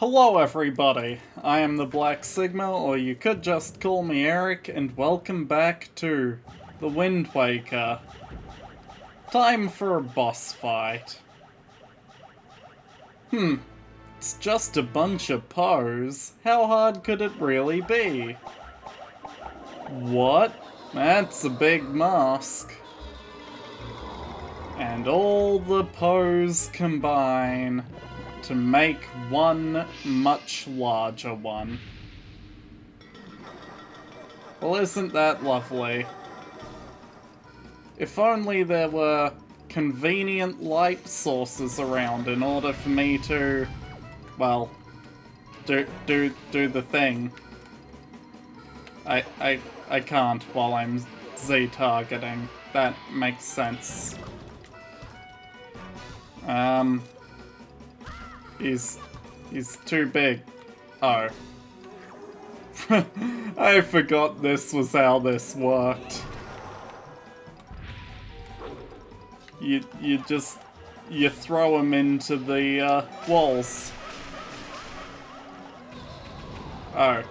Hello everybody, I am the Black Sigma, or you could just call me Eric, and welcome back to the Wind Waker. Time for a boss fight. It's just a bunch of pose. How hard could it really be? What? That's a big mask. And all the pose combine to make one much larger one. Well, isn't that lovely? If only there were convenient light sources around in order for me to, well, do the thing. I can't while I'm Z targeting. That makes sense. He's too big. Oh. I forgot this was how this worked. You throw him into the walls. Oh.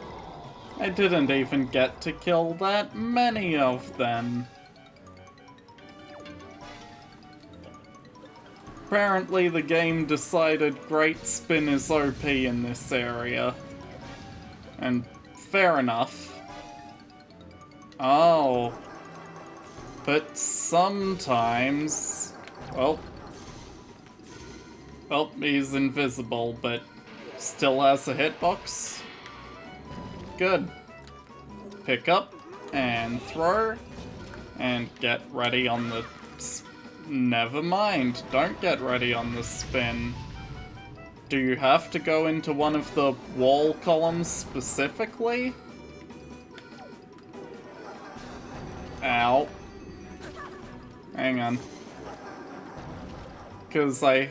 I didn't even get to kill that many of them. Apparently the game decided Great Spin is OP in this area. And fair enough. Oh. But sometimes... Well, he's invisible, but still has a hitbox. Good. Pick up and throw and get ready on the... Never mind, don't get ready on the spin. Do you have to go into one of the wall columns specifically? Ow. Hang on. Because I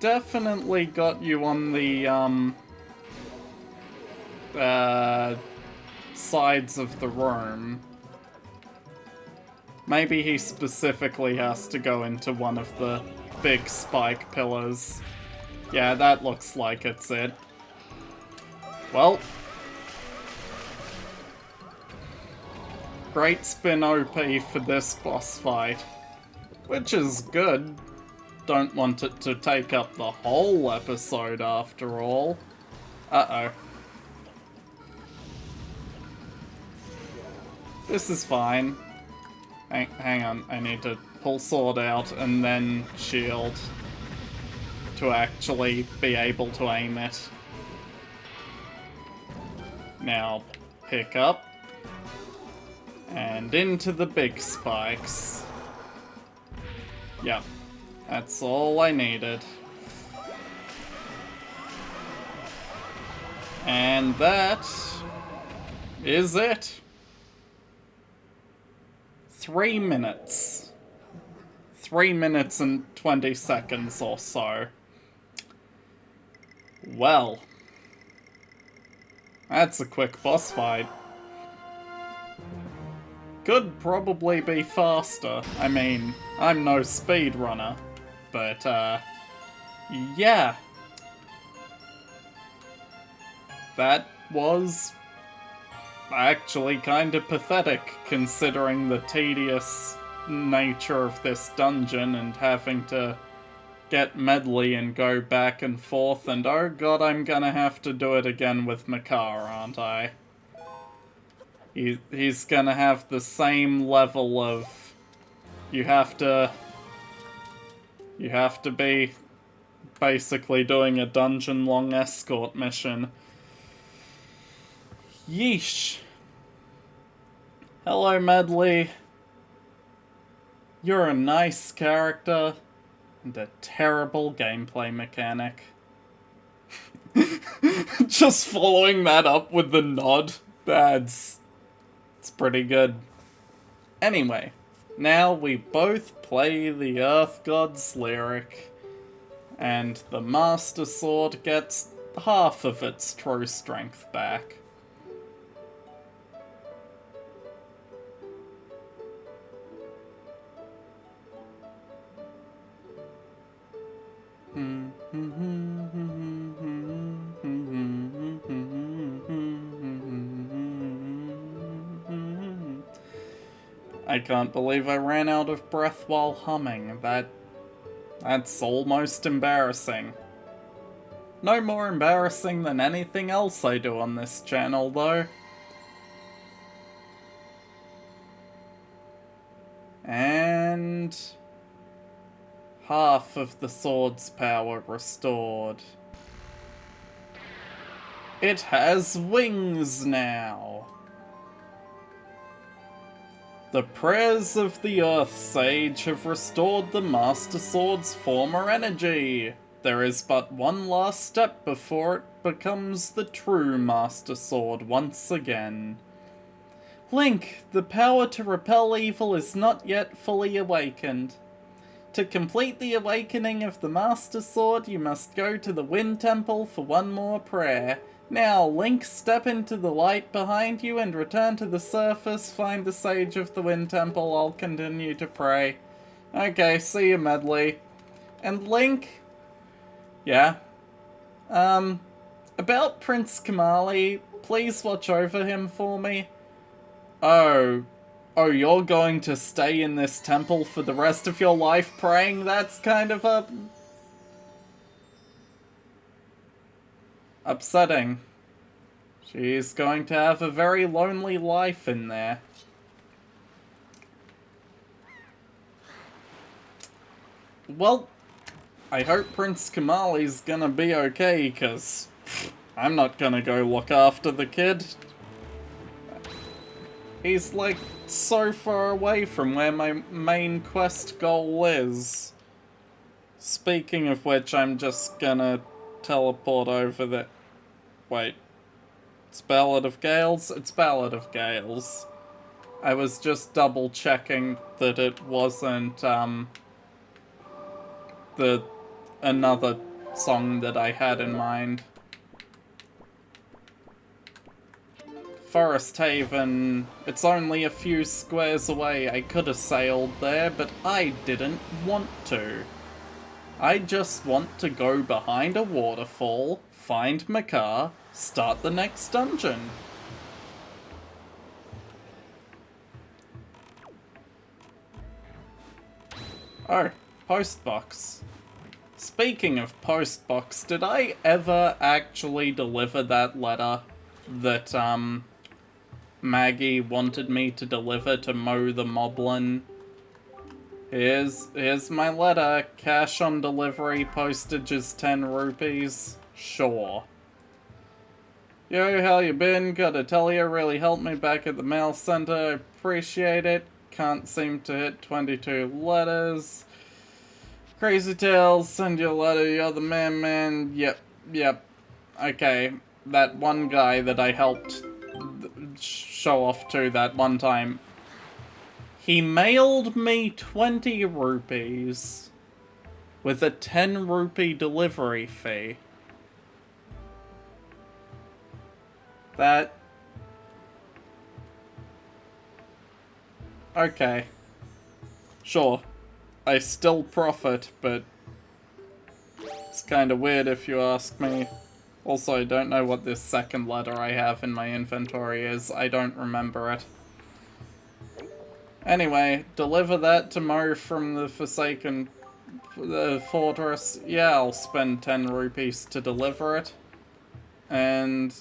definitely got you on the, sides of the room. Maybe he specifically has to go into one of the big spike pillars. Yeah, that looks like it's it. Well. Great Spin OP for this boss fight. Which is good. Don't want it to take up the whole episode after all. Uh-oh. This is fine. Hang on, I need to pull sword out and then shield to actually be able to aim it. Now, pick up and into the big spikes. Yep, that's all I needed. And that is it. 3 minutes. 3 minutes and 20 seconds or so. Well. That's a quick boss fight. Could probably be faster. I mean, I'm no speedrunner. But, yeah. That was actually kind of pathetic, considering the tedious nature of this dungeon and having to get Medli and go back and forth, and oh god, I'm gonna have to do it again with Makar, aren't I? He's gonna have the same level of... You have to be basically doing a dungeon-long escort mission. Yeesh. Hello, Medli. You're a nice character and a terrible gameplay mechanic. Just following that up with the nod. It's pretty good. Anyway, now we both play the Earth God's lyric, and the Master Sword gets half of its true strength back. I can't believe I ran out of breath while humming. That's almost embarrassing. No more embarrassing than anything else I do on this channel, though. And half of the sword's power restored. It has wings now. The prayers of the Earth Sage have restored the Master Sword's former energy. There is but one last step before it becomes the true Master Sword once again. Link, the power to repel evil is not yet fully awakened. To complete the awakening of the Master Sword, you must go to the Wind Temple for one more prayer. Now, Link, step into the light behind you and return to the surface. Find the Sage of the Wind Temple. I'll continue to pray. Okay, see you, Medli. And Link... Yeah? About Prince Kamali, please watch over him for me. Oh, you're going to stay in this temple for the rest of your life praying? That's kind of upsetting. She's going to have a very lonely life in there. Well, I hope Prince Kamali's gonna be okay, because I'm not gonna go look after the kid. He's like so far away from where my main quest goal is. Speaking of which, I'm just gonna teleport over there. Wait. It's Ballad of Gales? It's Ballad of Gales. I was just double checking that it wasn't, another song that I had in mind. Forest Haven, it's only a few squares away. I could have sailed there, but I didn't want to. I just want to go behind a waterfall, find Makar, start the next dungeon. Oh, postbox. Speaking of postbox, did I ever actually deliver that letter that, Maggie wanted me to deliver to Mo the Moblin? Here's my letter. Cash on delivery, postage is 10 rupees. Sure. Yo, how you been? Gotta tell you, really helped me back at the mail center. Appreciate it. Can't seem to hit 22 letters. Crazy Tales, send your letter, you're the man. Yep. Okay, that one guy that I helped show off to that one time, he mailed me 20 rupees with a 10 rupee delivery fee. That... Okay. Sure. I still profit, but it's kind of weird if you ask me. Also, I don't know what this second letter I have in my inventory is. I don't remember it. Anyway, deliver that to Mo from the Forsaken Fortress. Yeah, I'll spend 10 rupees to deliver it. And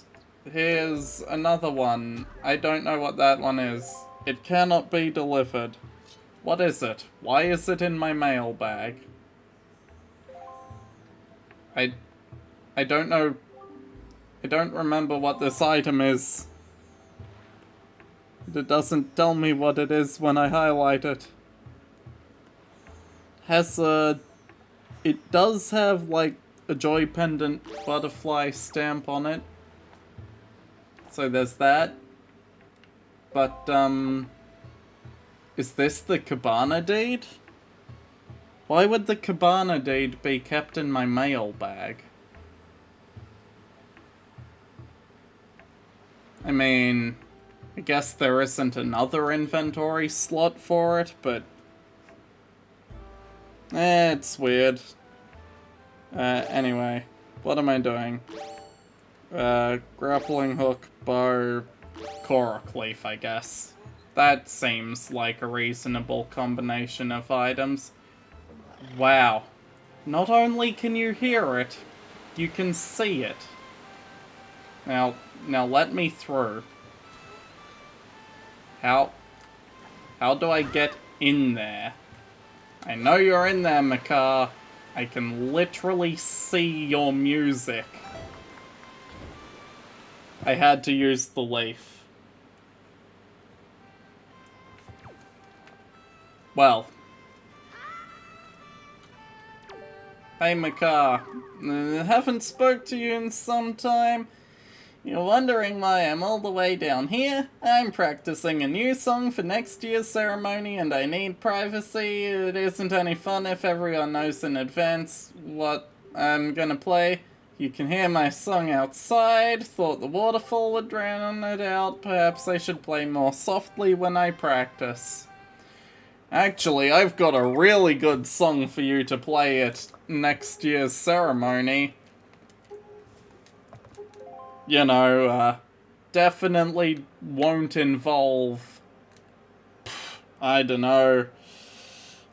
here's another one. I don't know what that one is. It cannot be delivered. What is it? Why is it in my mail bag? I don't know. I don't remember what this item is. It doesn't tell me what it is when I highlight it. It does have, like, a joy pendant butterfly stamp on it. So there's that. But, is this the Cabana deed? Why would the Cabana deed be kept in my mail bag? I mean, I guess there isn't another inventory slot for it, but... it's weird. Anyway, what am I doing? Grappling hook, bow, Korok leaf, I guess. That seems like a reasonable combination of items. Wow. Not only can you hear it, you can see it. Now let me through. How do I get in there? I know you're in there, Makar. I can literally see your music. I had to use the leaf. Well. Hey, Makar. Haven't spoke to you in some time. You're wondering why I'm all the way down here? I'm practicing a new song for next year's ceremony and I need privacy. It isn't any fun if everyone knows in advance what I'm gonna play. You can hear my song outside. Thought the waterfall would drown it out. Perhaps I should play more softly when I practice. Actually, I've got a really good song for you to play at next year's ceremony. You know, definitely won't involve, I don't know,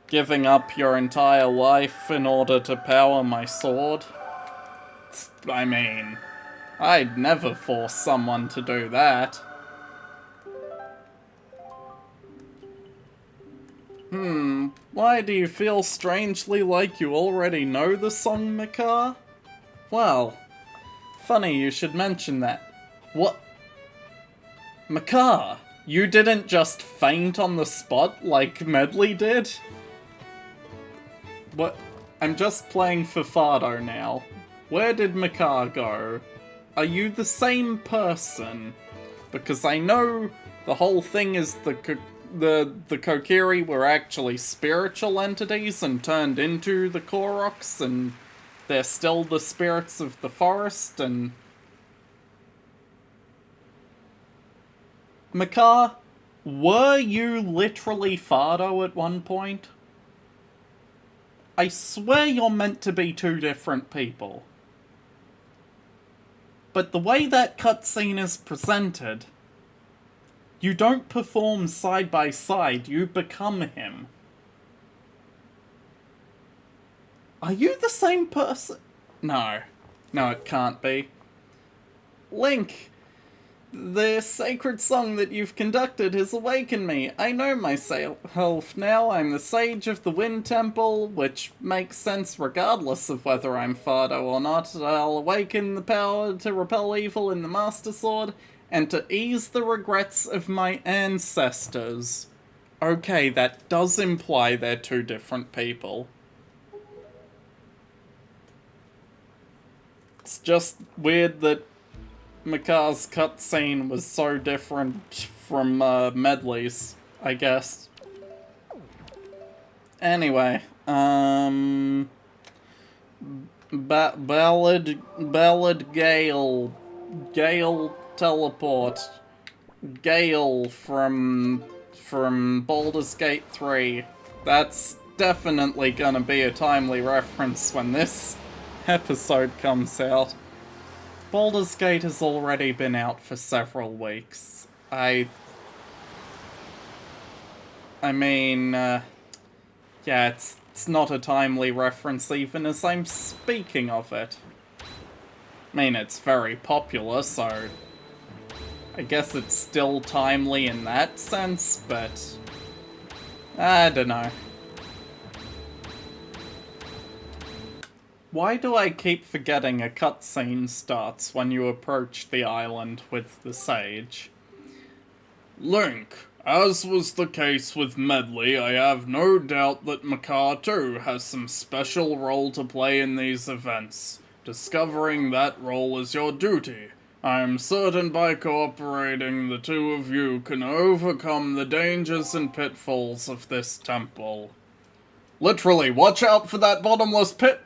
giving up your entire life in order to power my sword. I mean, I'd never force someone to do that. Why do you feel strangely like you already know the song, Makar? Well, funny you should mention that. What? Makar, you didn't just faint on the spot like Medli did? What? I'm just playing for Fardo now. Where did Makar go? Are you the same person? Because I know the whole thing is the Kokiri were actually spiritual entities and turned into the Koroks, and they're still the spirits of the forest, and... Makar, were you literally Fardo at one point? I swear you're meant to be two different people. But the way that cutscene is presented, you don't perform side by side, you become him. Are you the same person? No. No, it can't be. Link, the sacred song that you've conducted has awakened me. I know myself now. I'm the sage of the Wind Temple, which makes sense regardless of whether I'm Fardo or not. I'll awaken the power to repel evil in the Master Sword, and to ease the regrets of my ancestors. Okay, that does imply they're two different people. It's just weird that Makar's cutscene was so different from Medli's, I guess. Anyway, Ballad Gale teleport. Gale from Baldur's Gate 3. That's definitely gonna be a timely reference when this episode comes out. Baldur's Gate has already been out for several weeks. I mean, yeah, it's not a timely reference even as I'm speaking of it. I mean, it's very popular, so I guess it's still timely in that sense, but I don't know. Why do I keep forgetting a cutscene starts when you approach the island with the sage? Link, as was the case with Medli, I have no doubt that Makar too has some special role to play in these events. Discovering that role is your duty. I am certain by cooperating, the two of you can overcome the dangers and pitfalls of this temple. Literally, watch out for that bottomless pit!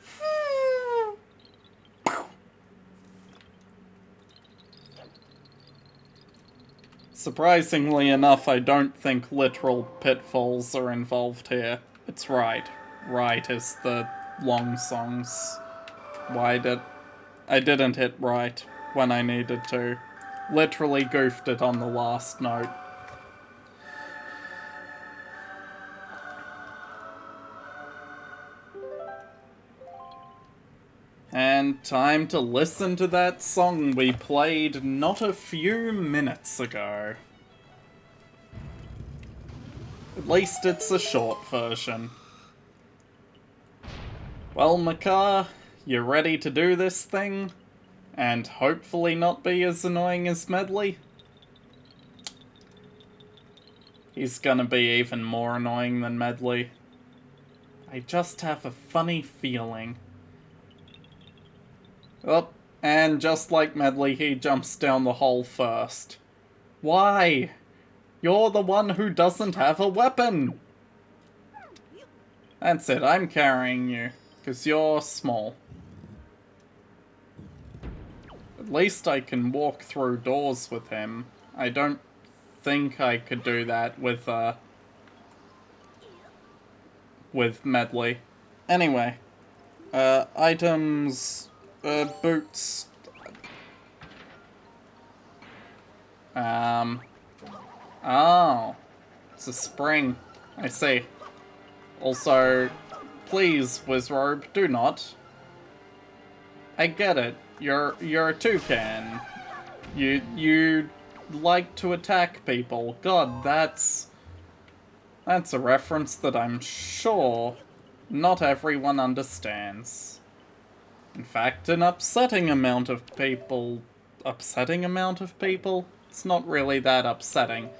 Surprisingly enough, I don't think literal pitfalls are involved here. It's right. Right is the long songs. I didn't hit right when I needed to. Literally goofed it on the last note. time to listen to that song we played not a few minutes ago. At least it's a short version. Well, Makar, you ready to do this thing? And hopefully not be as annoying as Medli? He's gonna be even more annoying than Medli. I just have a funny feeling. Oh, and just like Medli, he jumps down the hole first. Why? You're the one who doesn't have a weapon! That's it, I'm carrying you, because you're small. At least I can walk through doors with him. I don't think I could do that with Medli. Anyway, items, boots, oh, it's a spring, I see. Also, please, Wizrobe, do not. I get it, you're a toucan. You like to attack people. God, that's a reference that I'm sure not everyone understands. In fact, an upsetting amount of people... Upsetting amount of people? It's not really that upsetting.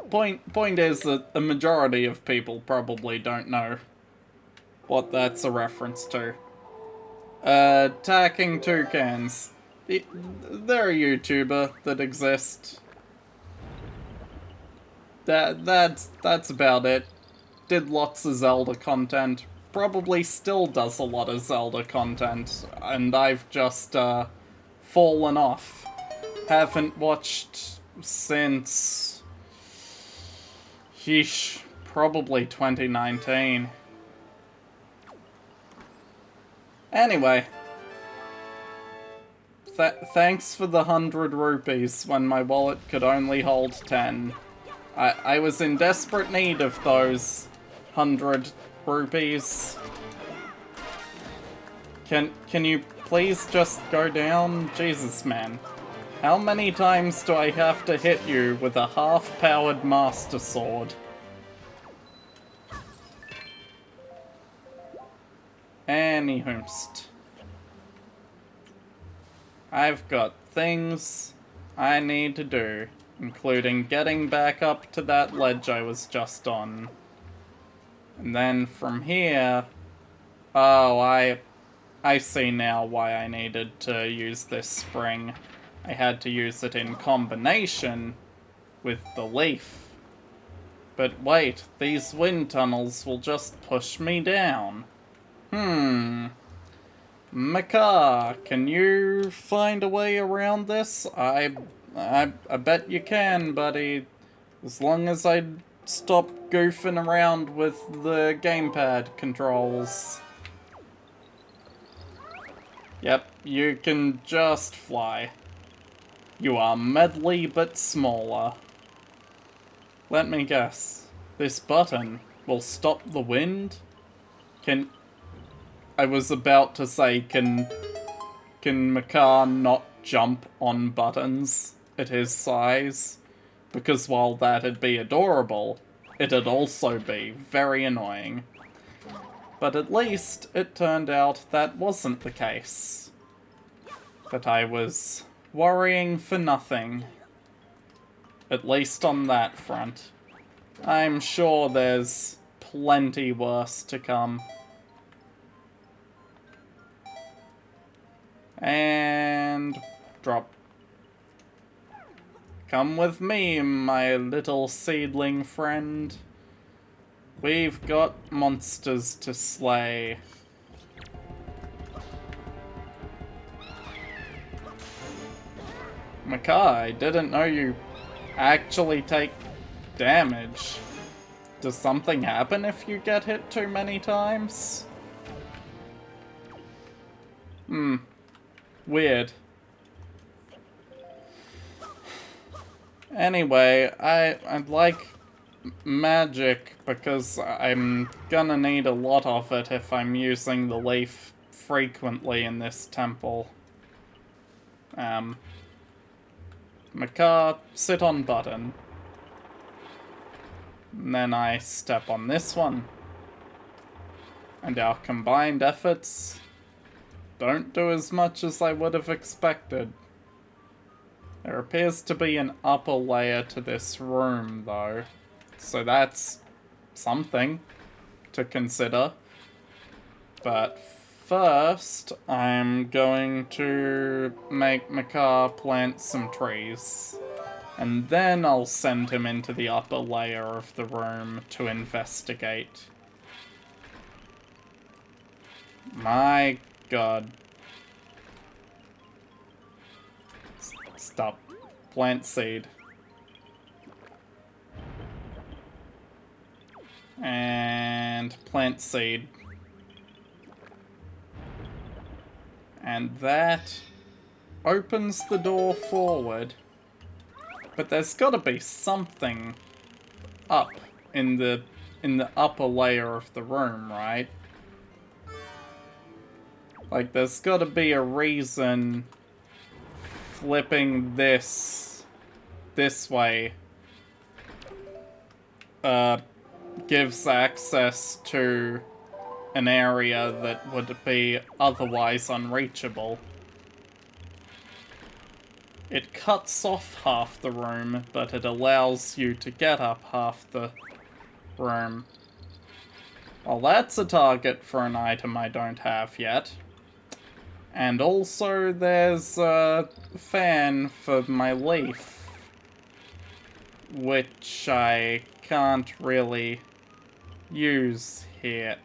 Point is that a majority of people probably don't know what that's a reference to. Attacking toucans. They're a YouTuber that exists. That's about it. Did lots of Zelda content. Probably still does a lot of Zelda content. And I've just, fallen off. Haven't watched since... Yeesh. Probably 2019. Anyway. Thanks for the 100 rupees when my wallet could only hold 10. I was in desperate need of those 100 rupees. Can you please just go down? Jesus, man. How many times do I have to hit you with a half-powered Master Sword? Anyhoomst. I've got things I need to do, including getting back up to that ledge I was just on. And then from here... Oh, I see now why I needed to use this spring. I had to use it in combination with the leaf. But wait, these wind tunnels will just push me down. Makar, can you find a way around this? I bet you can, buddy. As long as I stop goofing around with the gamepad controls. Yep, you can just fly. You are Medli but smaller. Let me guess. This button will stop the wind? I was about to say, can Makar not jump on buttons at his size? Because while that'd be adorable, it'd also be very annoying. But at least it turned out that wasn't the case. That I was worrying for nothing. At least on that front. I'm sure there's plenty worse to come. And drop. Come with me, my little seedling friend. We've got monsters to slay. Makar, I didn't know you actually take damage. Does something happen if you get hit too many times? Weird. Anyway, I'd like magic because I'm gonna need a lot of it if I'm using the leaf frequently in this temple. Makar, sit on button. And then I step on this one. And our combined efforts don't do as much as I would have expected. There appears to be an upper layer to this room, though. So that's something to consider. But first, I'm going to make Makar plant some trees. And then I'll send him into the upper layer of the room to investigate. My god. Stop. Plant seed. And plant seed. And that opens the door forward. But there's gotta be something up in the upper layer of the room, right? Like, there's gotta be a reason flipping this way gives access to an area that would be otherwise unreachable. It cuts off half the room, but it allows you to get up half the room. Well, that's a target for an item I don't have yet. And also there's a fan for my leaf, which I can't really use here.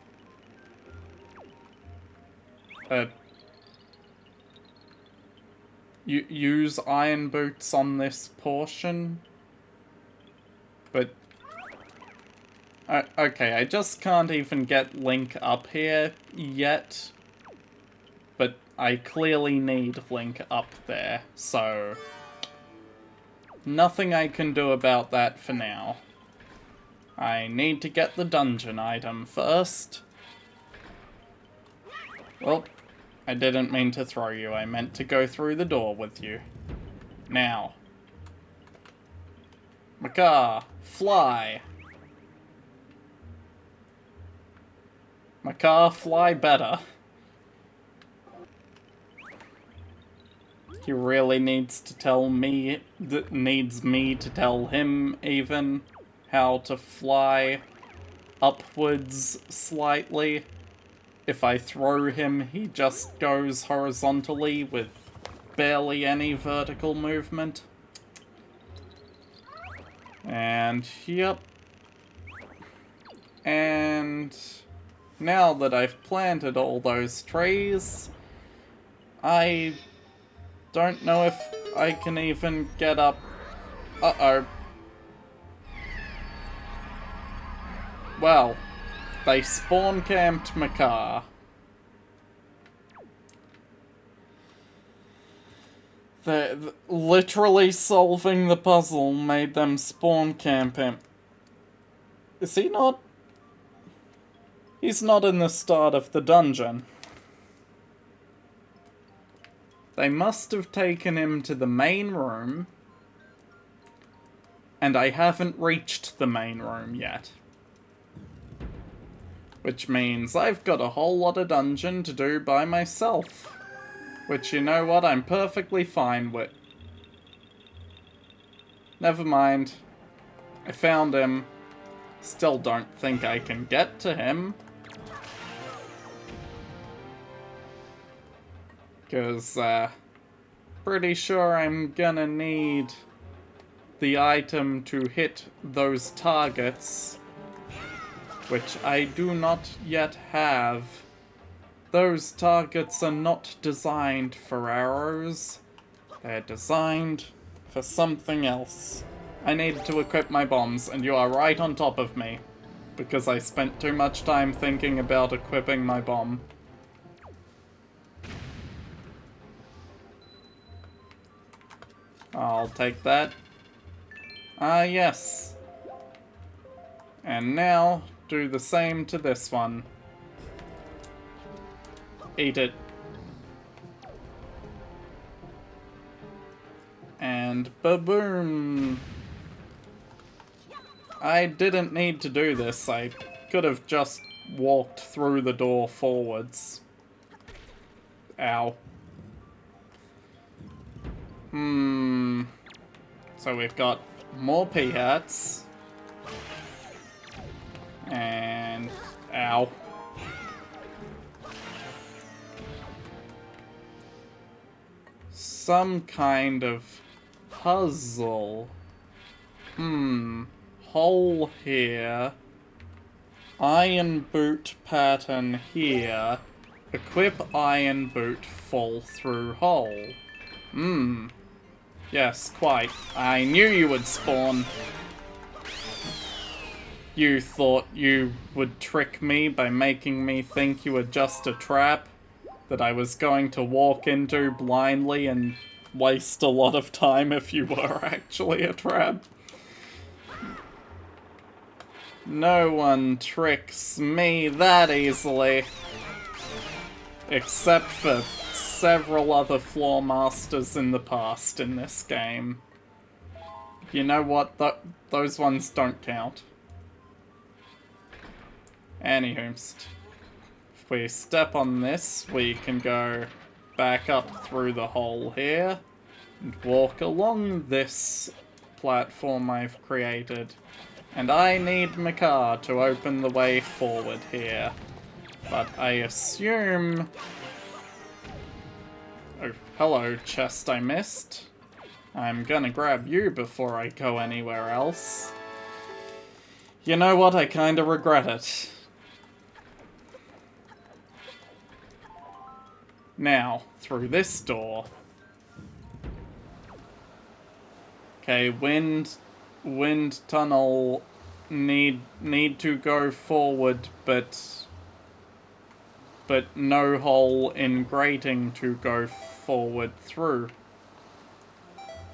Use iron boots on this portion? But... okay, I just can't even get Link up here yet. But I clearly need Link up there, so... nothing I can do about that for now. I need to get the dungeon item first. Well, I didn't mean to throw you, I meant to go through the door with you. Now. Makar, fly! Makar, fly better. He really needs to tell me, needs me to tell him even, how to fly upwards slightly. If I throw him, he just goes horizontally with barely any vertical movement. And, yep. And now that I've planted all those trees, I don't know if I can even get up. Uh-oh. Well, they spawn camped Makar. Literally solving the puzzle made them spawn camp him. Is he not? He's not in the start of the dungeon. They must have taken him to the main room, and I haven't reached the main room yet. Which means I've got a whole lot of dungeon to do by myself. Which, you know what, I'm perfectly fine with. Never mind. I found him. Still don't think I can get to him. Because, pretty sure I'm gonna need the item to hit those targets, which I do not yet have. Those targets are not designed for arrows. They're designed for something else. I need to equip my bombs, and you are right on top of me, because I spent too much time thinking about equipping my bomb. I'll take that. Ah, yes. And now, do the same to this one. Eat it. And ba-boom! I didn't need to do this. I could have just walked through the door forwards. Ow. So we've got more pea hats. And... ow. Some kind of puzzle. Hole here. Iron boot pattern here. Equip iron boot, fall through hole. Yes, quite. I knew you would spawn. You thought you would trick me by making me think you were just a trap that I was going to walk into blindly and waste a lot of time if you were actually a trap. No one tricks me that easily. Except for several other floor masters in the past in this game. You know what? Those ones don't count. Anywho, if we step on this, we can go back up through the hole here and walk along this platform I've created. And I need Makar to open the way forward here. But I assume... oh, hello, chest I missed. I'm gonna grab you before I go anywhere else. You know what? I kinda regret it. Now, through this door. Okay, wind tunnel need to go forward, but no hole in grating to go forward through.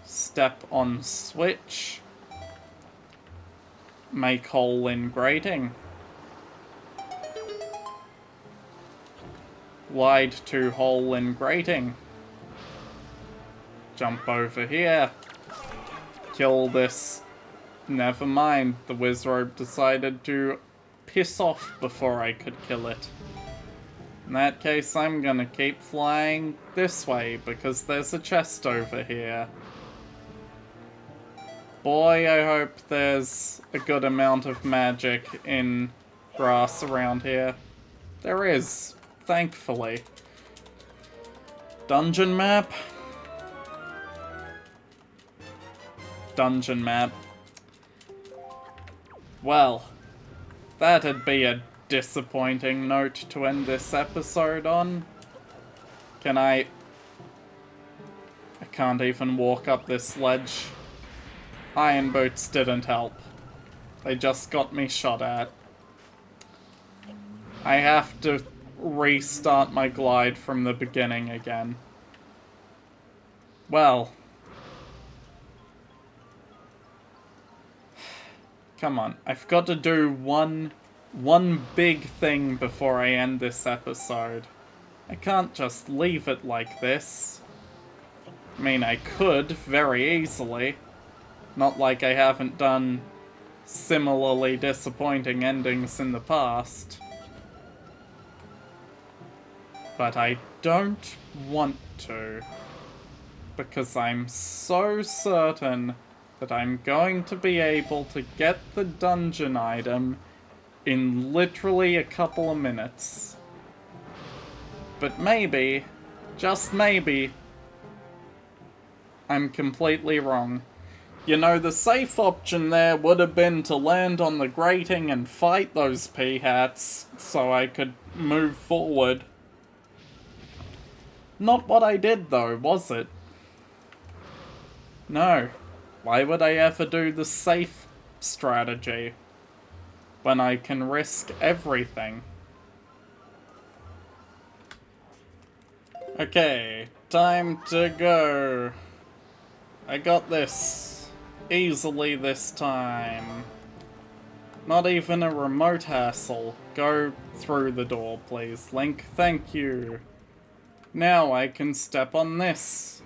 Step on switch. Make hole in grating. Glide to hole in grating. Jump over here. Kill this. Never mind, the Wizrobe decided to piss off before I could kill it. In that case, I'm gonna keep flying this way, because there's a chest over here. Boy, I hope there's a good amount of magic in grass around here. There is, thankfully. Dungeon map? Dungeon map. Well, that'd be a disappointing note to end this episode on. I can't even walk up this ledge. Iron boots didn't help. They just got me shot at. I have to restart my glide from the beginning again. Well. Come on, I've got to do one big thing before I end this episode. I can't just leave it like this. I mean, I could, very easily. Not like I haven't done similarly disappointing endings in the past. But I don't want to. Because I'm so certain that I'm going to be able to get the dungeon item in literally a couple of minutes. But maybe, just maybe, I'm completely wrong. You know, the safe option there would have been to land on the grating and fight those pea hats so I could move forward. Not what I did though, was it? No. Why would I ever do the safe strategy when I can risk everything? Okay, time to go. I got this. Easily this time. Not even a remote hassle. Go through the door, please, Link. Thank you. Now I can step on this.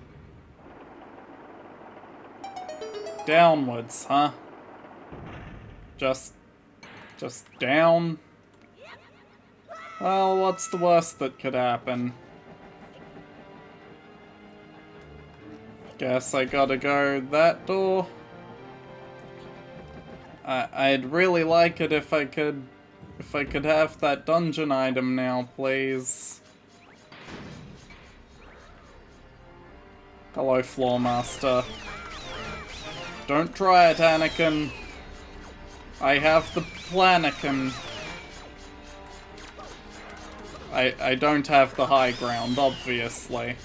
Downwards, huh? Just down? Well, what's the worst that could happen? Guess I gotta go that door. I'd really like it if I could have that dungeon item now, please. Hello, Floor Master. Don't try it, Anakin. I have the Planakin. I don't have the high ground, obviously.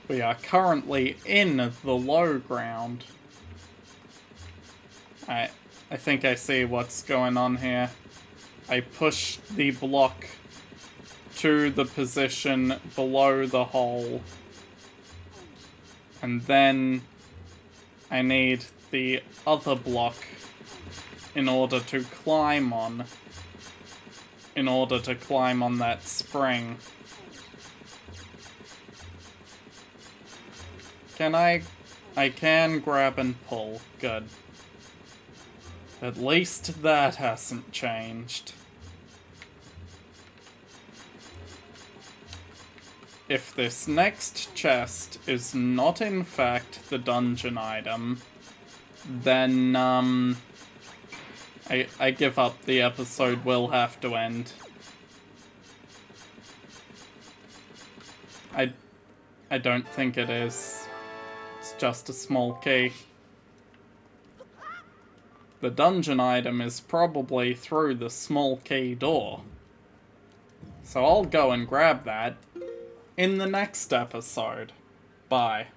We are currently in the low ground. I think I see what's going on here. I push the block to the position below the hole. And then I need the other block in order to climb on. In order to climb on that spring. Can I can grab and pull. Good. At least that hasn't changed. If this next chest is not in fact the dungeon item, then, I give up. The episode will have to end. I don't think it is. It's just a small key. The dungeon item is probably through the small key door. So I'll go and grab that in the next episode. Bye.